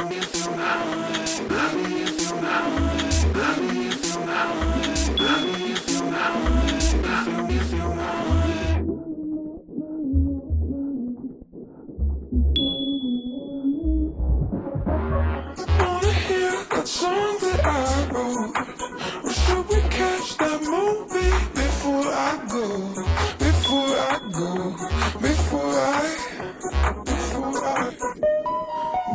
Wanna hear that song that I wrote? Or should we catch that movie before I go? Before I go, before I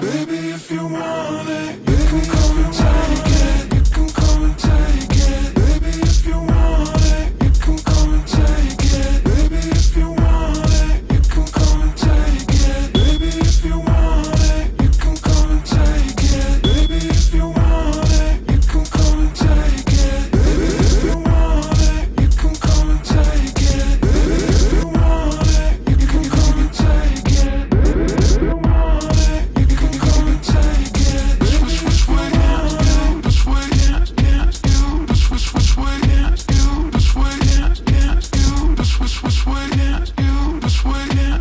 Baby, if you want it, you can come and take it. You can come and take it. Baby, if you want it, you can come and take it. Baby, if you want it, you can come and take it. Baby, if you want it, you can come and take it. Baby, if you want it, you can come and take it. Baby, if you want it, you can come and take it. Baby, if you want it, you can come and take it. Baby, if you want it, you can come and take it. Which way, yeah, this way, yeah, you. This way, yeah, you. This way, yeah, you. This way, yeah, you. This way, yeah, you. This way, yeah, you.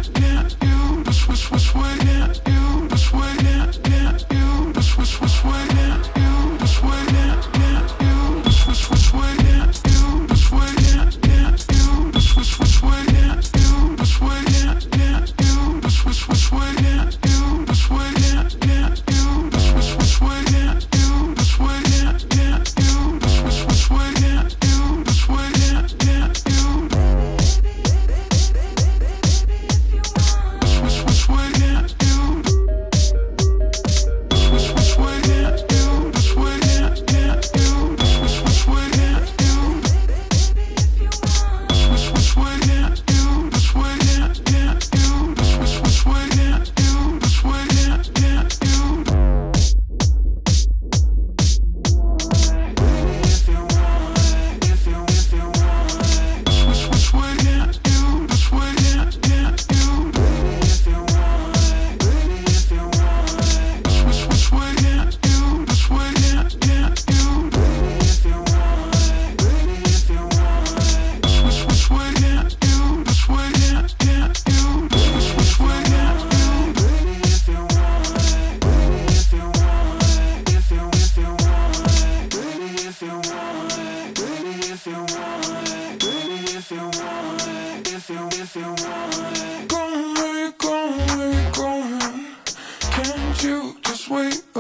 This way, yeah, you. This way, yeah, you. This way, yeah, you. This way, yeah, you. This way, yeah, you. This way, yeah, you. This way, yeah, you. This way, yeah, you. This way, yeah, you. This way, yeah, you. This way, yeah, you. This way, yeah, you. This way, yeah, you. This way, yeah, you. Which way, yeah, you. Which way, yeah, you. This way, yeah, you. Which way, yeah, you. Which way, yeah, you. This way, yeah, you. Which way, yeah, you. This way, yeah, you. Baby, if you want it, if you want it. Which way, yeah, you. This way, yeah, you. Baby, if you want it, baby, if you want it. Which way, yeah, you. This way, yeah, you. Baby, if you want it, baby, if you want it. Which way, yeah, you. This way, yeah, you. Which way, yeah, you. Baby, if you want it, baby, if you want it. If you want it, baby, if you want it, baby, if you want it, baby, if you want it, if you want it. Going, where you going, where you going? Can't you just wait a